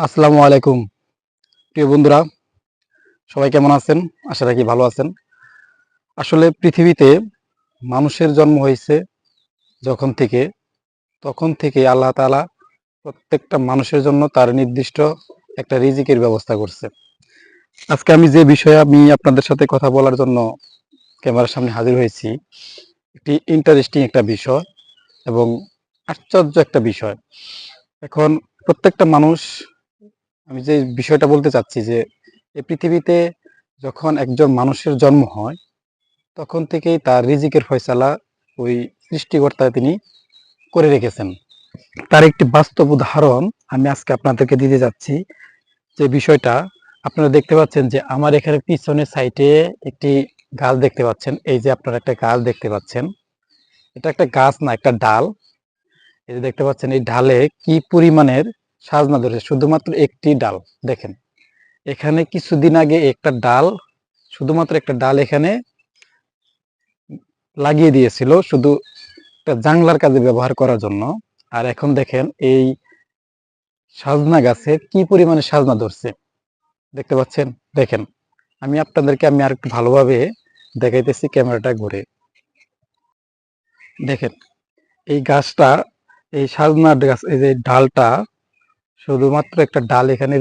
আসসালামু আলাইকুম প্রিয় বন্ধুরা, সবাই কেমন আছেন? আশা রাখি ভালো আছেন। আসলে পৃথিবীতে মানুষের জন্ম হয়েছে যখন থেকে, তখন থেকে আল্লাহ তাআলা প্রত্যেকটা মানুষের জন্য তার নির্দিষ্ট একটা রিজিকের ব্যবস্থা করছে। আজকে আমি যে বিষয়ে আপনাদের সাথে কথা বলার জন্য ক্যামেরার সামনে হাজির হয়েছি, একটি ইন্টারেস্টিং একটা বিষয় এবং আশ্চর্য একটা বিষয়। এখন প্রত্যেকটা মানুষ, আমি যে বিষয়টা বলতে চাচ্ছি যে এই পৃথিবীতে যখন একজন মানুষের জন্ম হয় তখন থেকেই তার রিজিকের ফয়সালা ওই সৃষ্টিকর্তা তিনি করে রেখেছেন। তার একটি বাস্তব উদাহরণ আমি আজকে আপনাদেরকে দিতে যাচ্ছি। যে বিষয়টা আপনারা দেখতে পাচ্ছেন যে আমার এখানে পিছনের সাইডে একটি গাছ দেখতে পাচ্ছেন। এই যে আপনারা একটা গাছ দেখতে পাচ্ছেন, এটা একটা গাছ না, একটা ডাল। এই যে দেখতে পাচ্ছেন এই ডালে কি পরিমাণের সাজনা ধরেছে, শুধুমাত্র একটি ডাল। দেখেন এখানে কিছুদিন আগে একটা ডাল, শুধুমাত্র একটা ডাল এখানে লাগিয়ে দিয়েছিল শুধু একটা জাংলার কাজে ব্যবহার করার জন্য। আর এখন দেখেন এই সাজনা গাছের কি পরিমাণে সাজনা ধরছে, দেখতে পাচ্ছেন? দেখেন আমি আর একটু ভালোভাবে দেখাইতেছি, ক্যামেরাটা ঘুরে দেখেন এই গাছটা, এই সাজনা গাছ, এই যে ডালটা, শুধুমাত্র একটা ডাল এখানে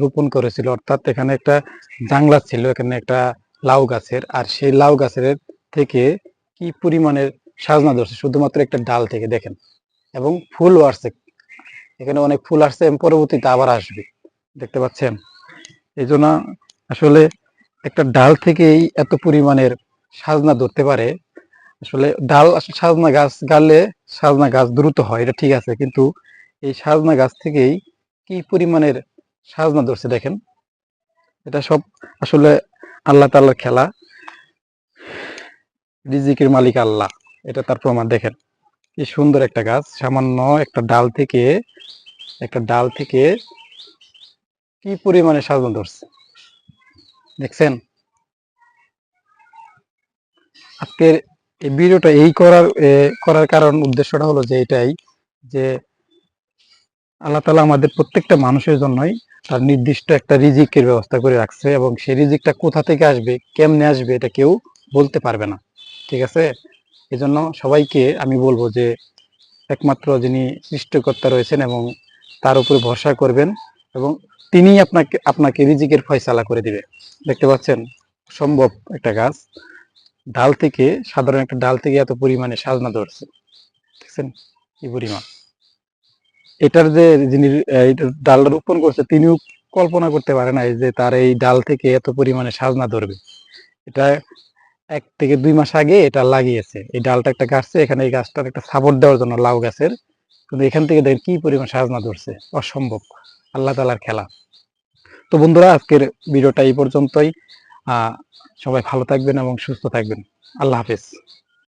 রোপণ করেছিল, অর্থাৎ এখানে একটা জাংলা ছিল, এখানে একটা লাউ গাছের, আর সেই লাউ গাছের থেকে কি পরিমাণের সাজনা ধরছে শুধুমাত্র একটা ডাল থেকে। দেখেন, এবং ফুলও আসছে, এখানে অনেক ফুল আসছে এবং পরবর্তীতে আবার আসবে, দেখতে পাচ্ছেন? এই জন্য আসলে একটা ডাল থেকেই এত পরিমাণের সাজনা ধরতে পারে। আসলে ডাল আসলে সাজনা গাছ গাড়লে সাজনা গাছ দ্রুত হয়, এটা ঠিক আছে, কিন্তু এই সাজনা গাছ থেকেই কি পরিমাণের সাজনা ধরছে দেখেন। এটা সব আসলে আল্লাহ তাআলার খেলা। রিজিকের মালিক আল্লাহ, এটা তার প্রমাণ। দেখেন কি সুন্দর একটা গাছ, সামান্য একটা ডাল থেকে কি পরিমাণে সাজনা ধরছে, দেখছেন? আজকের এই ভিডিওটা করার কারণ উদ্দেশ্যটা হলো যে এটাই, যে আল্লাহ তাআলা আমাদের প্রত্যেকটা মানুষের জন্যই তার নির্দিষ্ট একটা রিজিকের ব্যবস্থা করে রাখছে, এবং সেই রিজিকটা কোথা থেকে আসবে, কেমনে আসবে, এটা কেউ বলতে পারবে না। ঠিক আছে? এজন্য সবাইকে আমি বলবো যে একমাত্র যিনি সৃষ্টিকর্তা রয়েছেন এবং তার উপরে ভরসা করবেন, এবং তিনিই আপনাকে আপনাকে রিজিকের ফয়সালা করে দিবে। দেখতে পাচ্ছেন সম্ভব একটা গাছ, ডাল থেকে, সাধারণ একটা ডাল থেকে এত পরিমাণে সাজনা ধরছে, দেখছেন কি পরিমাণ? এটার যে যিনি ডাল রোপণ করছে তিনিও কল্পনা করতে পারে না যে তার এই ডাল থেকে এত পরিমাণে সাজনা ধরবে। এটা 1 থেকে 2 মাস আগে এটা লাগিয়েছে, এই ডালটা একটা গাছছে, এখানে এই গাছটার একটা সাপোর্ট দেওয়ার জন্য, লাউ গাছের, কিন্তু এখান থেকে দেখেন কি পরিমাণ সাজনা ধরছে। অসম্ভব, আল্লাহ তাআলার খেলা। তো বন্ধুরা, আজকের ভিডিওটা এই পর্যন্তই। সবাই ভালো থাকবেন এবং সুস্থ থাকবেন। আল্লাহ হাফেজ।